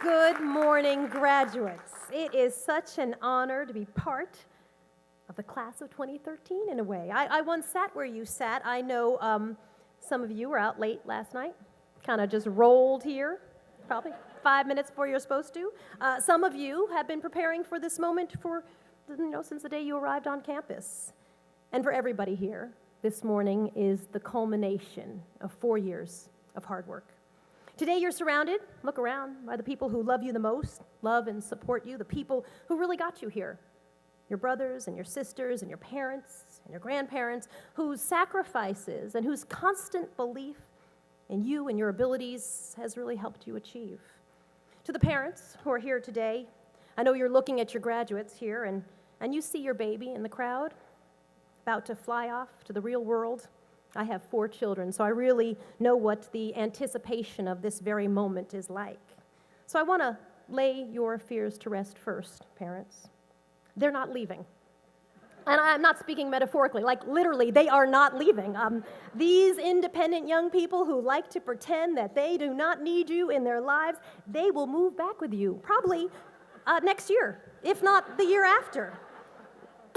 Good morning, graduates. It is such an honor to be part of the class of 2013 in a way. I once sat where you sat. I know some of you were out late last night, kind of just rolled here, probably 5 minutes before you're supposed to. Some of you have been preparing for this moment since the day you arrived on campus. And for everybody here, this morning is the culmination of 4 years of hard work. Today you're surrounded, look around, by the people who love you the most, love and support you, the people who really got you here. Your brothers and your sisters and your parents and your grandparents, whose sacrifices and whose constant belief in you and your abilities has really helped you achieve. To the parents who are here today, I know you're looking at your graduates here and you see your baby in the crowd, about to fly off to the real world. I have 4 children, so I really know what the anticipation of this very moment is like. So I want to lay your fears to rest first, parents. They're not leaving. And I'm not speaking metaphorically, like literally, they are not leaving. These independent young people who like to pretend that they do not need you in their lives, they will move back with you, probably next year, if not the year after.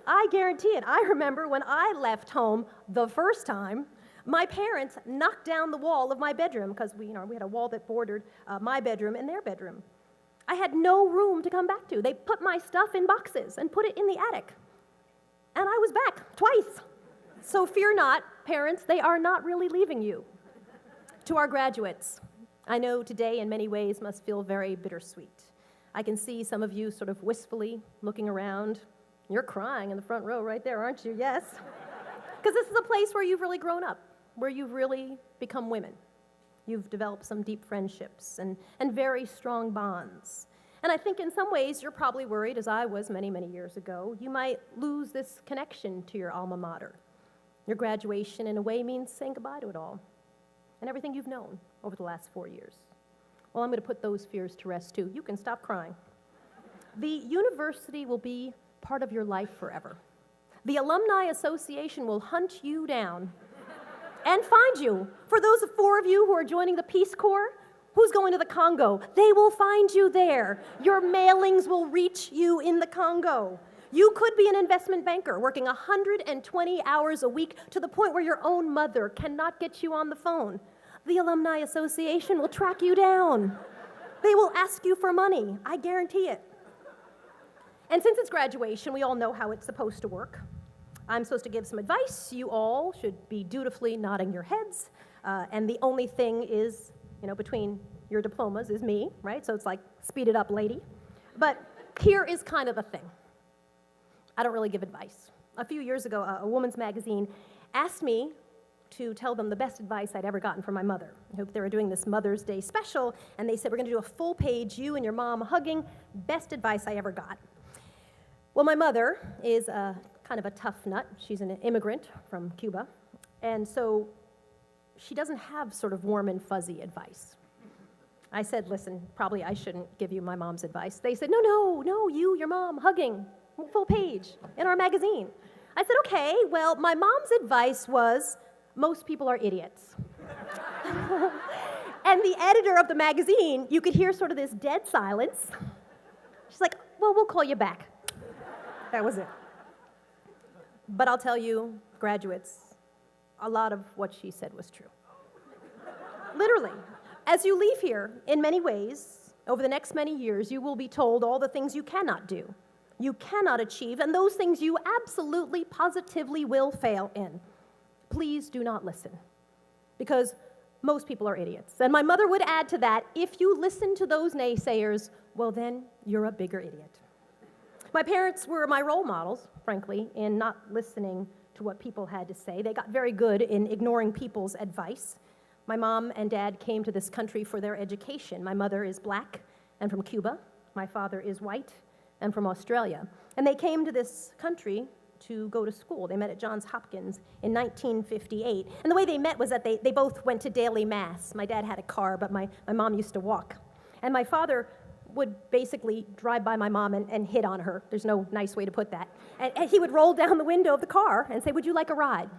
I guarantee it. I remember when I left home the first time, my parents knocked down the wall of my bedroom because we had a wall that bordered my bedroom and their bedroom. I had no room to come back to. They put my stuff in boxes and put it in the attic. And I was back twice. So fear not, parents, they are not really leaving you. To our graduates, I know today in many ways must feel very bittersweet. I can see some of you sort of wistfully looking around. You're crying in the front row right there, aren't you? Yes. Because this is a place where you've really grown up, where you've really become women. You've developed some deep friendships and very strong bonds. And I think in some ways you're probably worried, as I was many, many years ago, you might lose this connection to your alma mater. Your graduation, in a way, means saying goodbye to it all and everything you've known over the last 4 years. Well, I'm going to put those fears to rest, too. You can stop crying. The university will be part of your life forever. The Alumni Association will hunt you down and find you. For those 4 of you who are joining the Peace Corps, who's going to the Congo? They will find you there. Your mailings will reach you in the Congo. You could be an investment banker working 120 hours a week to the point where your own mother cannot get you on the phone. The Alumni Association will track you down. They will ask you for money. I guarantee it. And since it's graduation, we all know how it's supposed to work. I'm supposed to give some advice. You all should be dutifully nodding your heads. And the only thing is, between your diplomas is me, right? So it's like, speed it up, lady. But here is kind of the thing. I don't really give advice. A few years ago, a woman's magazine asked me to tell them the best advice I'd ever gotten from my mother. I hope they were doing this Mother's Day special, and they said, we're going to do a full page, you and your mom hugging, best advice I ever got. Well, my mother is kind of a tough nut. She's an immigrant from Cuba, and so she doesn't have sort of warm and fuzzy advice. I said, listen, probably I shouldn't give you my mom's advice. They said, no, you, your mom, hugging, full page in our magazine. I said, okay, well, my mom's advice was, most people are idiots. And the editor of the magazine, you could hear sort of this dead silence. She's like, well, we'll call you back. That was it. But I'll tell you, graduates, a lot of what she said was true. Literally. As you leave here, in many ways, over the next many years, you will be told all the things you cannot do, you cannot achieve, and those things you absolutely, positively will fail in. Please do not listen, because most people are idiots. And my mother would add to that, if you listen to those naysayers, well then, you're a bigger idiot. My parents were my role models, frankly, in not listening to what people had to say. They got very good in ignoring people's advice. My mom and dad came to this country for their education. My mother is black and from Cuba. My father is white and from Australia. And they came to this country to go to school. They met at Johns Hopkins in 1958. And the way they met was that they both went to daily mass. My dad had a car, but my mom used to walk. And my father would basically drive by my mom and hit on her. There's no nice way to put that. And he would roll down the window of the car and say, would you like a ride?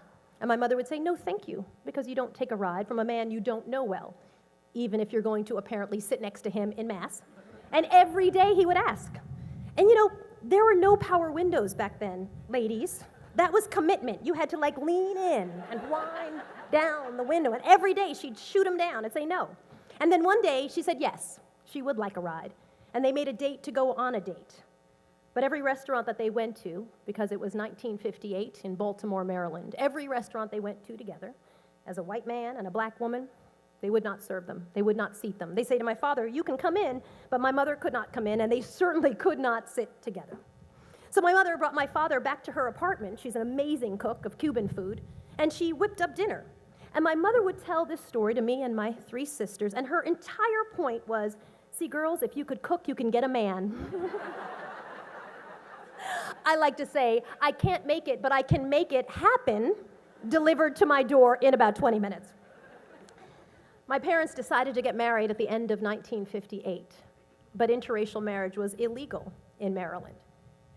And my mother would say, no, thank you, because you don't take a ride from a man you don't know well, even if you're going to apparently sit next to him in mass. And every day he would ask. And you know, there were no power windows back then, ladies. That was commitment. You had to like lean in and wind down the window. And every day she'd shoot him down and say no. And then one day she said yes, she would like a ride. And they made a date to go on a date. But every restaurant that they went to, because it was 1958 in Baltimore, Maryland, every restaurant they went to together, as a white man and a black woman, they would not serve them. They would not seat them. They say to my father, you can come in, but my mother could not come in, and they certainly could not sit together. So my mother brought my father back to her apartment. She's an amazing cook of Cuban food, and she whipped up dinner. And my mother would tell this story to me and my 3 sisters, and her entire point was, see, girls, if you could cook, you can get a man. I like to say, I can't make it, but I can make it happen, delivered to my door in about 20 minutes. My parents decided to get married at the end of 1958, but interracial marriage was illegal in Maryland.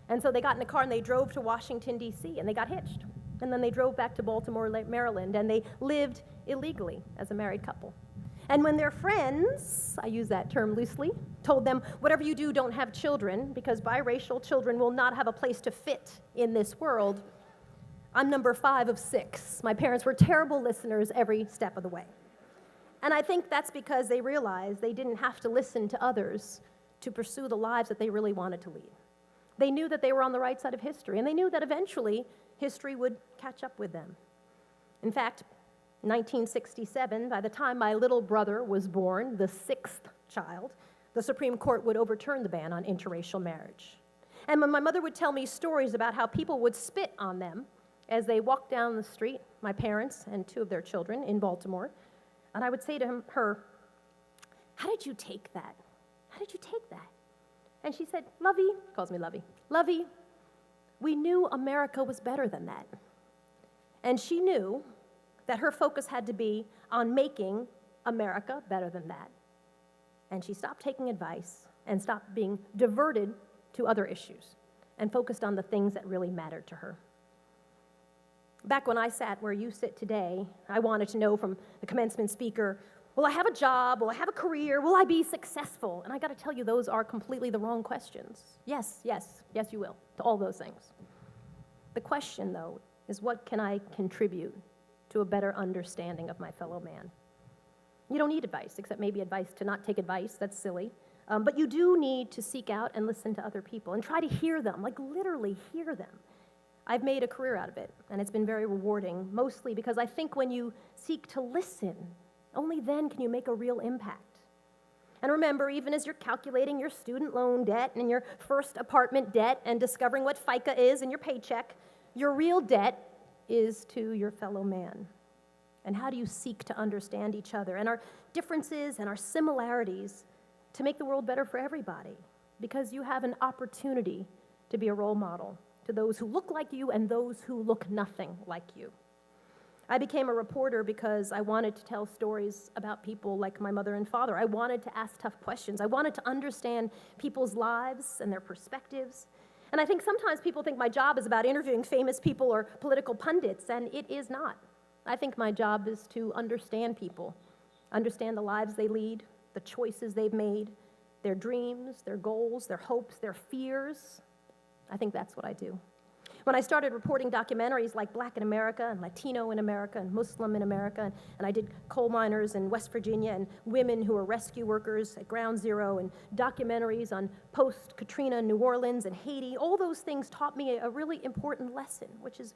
And so they got in a car and they drove to Washington, D.C., and they got hitched. And then they drove back to Baltimore, Maryland, and they lived illegally as a married couple. And when their friends, I use that term loosely, told them, whatever you do, don't have children, because biracial children will not have a place to fit in this world, I'm number 5 of 6. My parents were terrible listeners every step of the way. And I think that's because they realized they didn't have to listen to others to pursue the lives that they really wanted to lead. They knew that they were on the right side of history, and they knew that eventually history would catch up with them. In fact, 1967, by the time my little brother was born, the 6th child, the Supreme Court would overturn the ban on interracial marriage. And when my mother would tell me stories about how people would spit on them as they walked down the street, my parents and 2 of their children in Baltimore, and I would say to her, how did you take that? How did you take that? And she said, Lovey, calls me Lovey, Lovey, we knew America was better than that. And she knew that her focus had to be on making America better than that. And she stopped taking advice and stopped being diverted to other issues and focused on the things that really mattered to her. Back when I sat where you sit today, I wanted to know from the commencement speaker, will I have a job? Will I have a career? Will I be successful? And I got to tell you, those are completely the wrong questions. Yes, yes, yes, you will, to all those things. The question, though, is what can I contribute to a better understanding of my fellow man? You don't need advice, except maybe advice to not take advice. That's silly. But you do need to seek out and listen to other people and try to hear them, like literally hear them. I've made a career out of it, and it's been very rewarding, mostly because I think when you seek to listen, only then can you make a real impact. And remember, even as you're calculating your student loan debt and your first apartment debt and discovering what FICA is in your paycheck, your real debt is to your fellow man. And how do you seek to understand each other and our differences and our similarities to make the world better for everybody? Because you have an opportunity to be a role model to those who look like you and those who look nothing like you. I became a reporter because I wanted to tell stories about people like my mother and father. I wanted to ask tough questions. I wanted to understand people's lives and their perspectives. And I think sometimes people think my job is about interviewing famous people or political pundits, and it is not. I think my job is to understand people, understand the lives they lead, the choices they've made, their dreams, their goals, their hopes, their fears. I think that's what I do. When I started reporting documentaries like Black in America and Latino in America and Muslim in America, and I did coal miners in West Virginia and women who were rescue workers at Ground Zero and documentaries on post-Katrina New Orleans and Haiti, all those things taught me a really important lesson, which is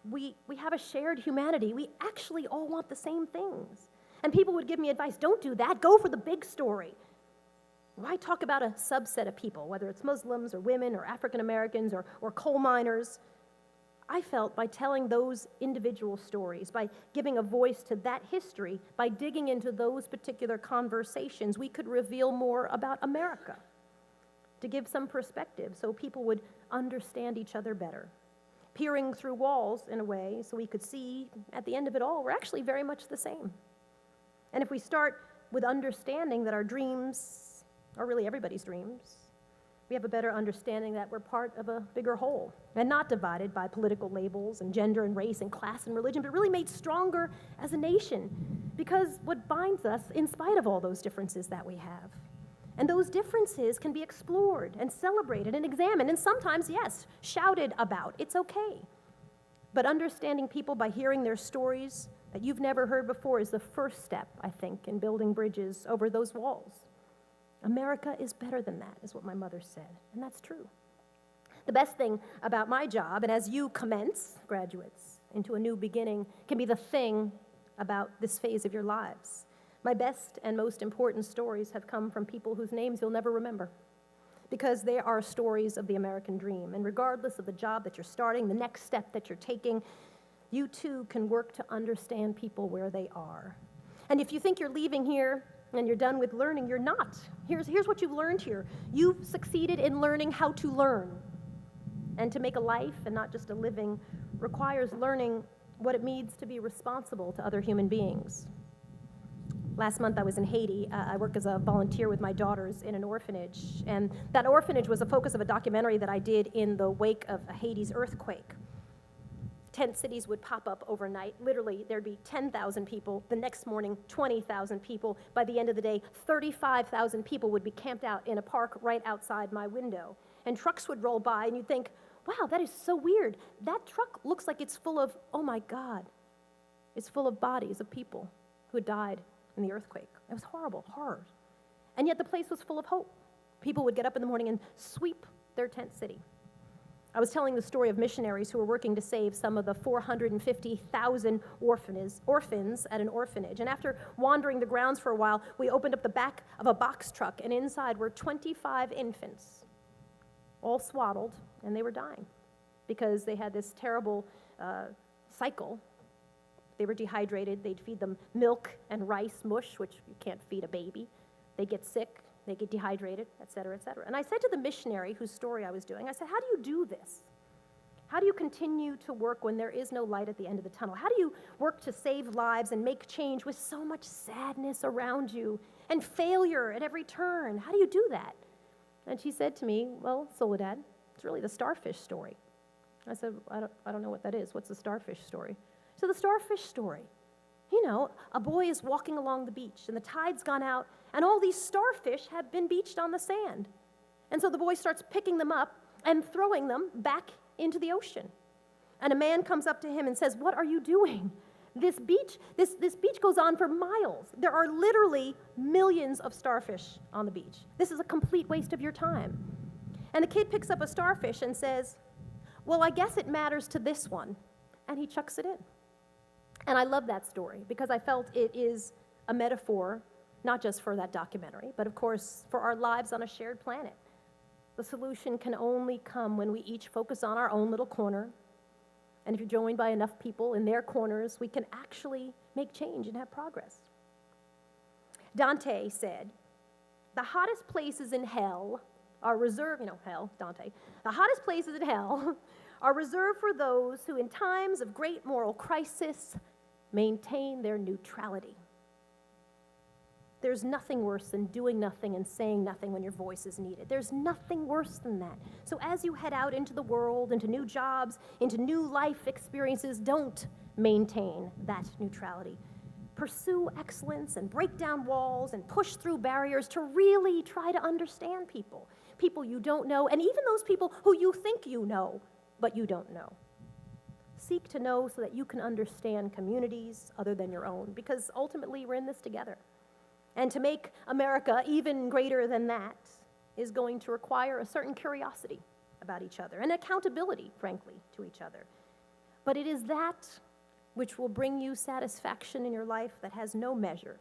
we have a shared humanity. We actually all want the same things. And people would give me advice, don't do that, go for the big story. Why talk about a subset of people, whether it's Muslims or women or African Americans or coal miners? I felt by telling those individual stories, by giving a voice to that history, by digging into those particular conversations, we could reveal more about America, to give some perspective so people would understand each other better. Peering through walls in a way so we could see at the end of it all, we're actually very much the same. And if we start with understanding that our dreams are really everybody's dreams, we have a better understanding that we're part of a bigger whole and not divided by political labels and gender and race and class and religion, but really made stronger as a nation because what binds us in spite of all those differences that we have. And those differences can be explored and celebrated and examined, and sometimes, yes, shouted about. It's okay. But understanding people by hearing their stories that you've never heard before is the first step, I think, in building bridges over those walls. America is better than that, is what my mother said, and that's true. The best thing about my job, and as you commence, graduates, into a new beginning, can be the thing about this phase of your lives. My best and most important stories have come from people whose names you'll never remember, because they are stories of the American dream. And regardless of the job that you're starting, the next step that you're taking, you too can work to understand people where they are. And if you think you're leaving here and you're done with learning, you're not. Here's what you've learned here. You've succeeded in learning how to learn. And to make a life, and not just a living, requires learning what it means to be responsible to other human beings. Last month I was in Haiti. I work as a volunteer with my daughters in an orphanage, and that orphanage was the focus of a documentary that I did in the wake of Haiti's earthquake. Tent cities would pop up overnight. Literally, there'd be 10,000 people. The next morning, 20,000 people. By the end of the day, 35,000 people would be camped out in a park right outside my window. And trucks would roll by, and you'd think, wow, that is so weird. That truck looks like it's full of, oh my God, it's full of bodies of people who had died in the earthquake. It was horrible, horror. And yet the place was full of hope. People would get up in the morning and sweep their tent city. I was telling the story of missionaries who were working to save some of the 450,000 orphans at an orphanage. And after wandering the grounds for a while, we opened up the back of a box truck, and inside were 25 infants, all swaddled, and they were dying because they had this terrible cycle. They were dehydrated. They'd feed them milk and rice mush, which you can't feed a baby. They get sick. They get dehydrated, et cetera, et cetera. And I said to the missionary whose story I was doing, I said, how do you do this? How do you continue to work when there is no light at the end of the tunnel? How do you work to save lives and make change with so much sadness around you and failure at every turn? How do you do that? And she said to me, well, Soledad, it's really the starfish story. I said, I don't know what that is. What's the starfish story? So the starfish story. You know, a boy is walking along the beach, and the tide's gone out, and all these starfish have been beached on the sand. And so the boy starts picking them up and throwing them back into the ocean. And a man comes up to him and says, what are you doing? This beach goes on for miles. There are literally millions of starfish on the beach. This is a complete waste of your time. And the kid picks up a starfish and says, well, I guess it matters to this one. And he chucks it in. And I love that story because I felt it is a metaphor, not just for that documentary, but of course for our lives on a shared planet. The solution can only come when we each focus on our own little corner. And if you're joined by enough people in their corners, we can actually make change and have progress. Dante said, the hottest places in hell are reserved, Dante, the hottest places in hell are reserved for those who in times of great moral crisis maintain their neutrality. There's nothing worse than doing nothing and saying nothing when your voice is needed. There's nothing worse than that. So as you head out into the world, into new jobs, into new life experiences, don't maintain that neutrality. Pursue excellence and break down walls and push through barriers to really try to understand people you don't know, and even those people who you think you know, but you don't know. Seek to know so that you can understand communities other than your own, because ultimately we're in this together. And to make America even greater than that is going to require a certain curiosity about each other and accountability, frankly, to each other. But it is that which will bring you satisfaction in your life that has no measure,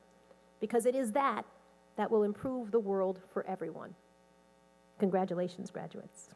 because it is that will improve the world for everyone. Congratulations, graduates.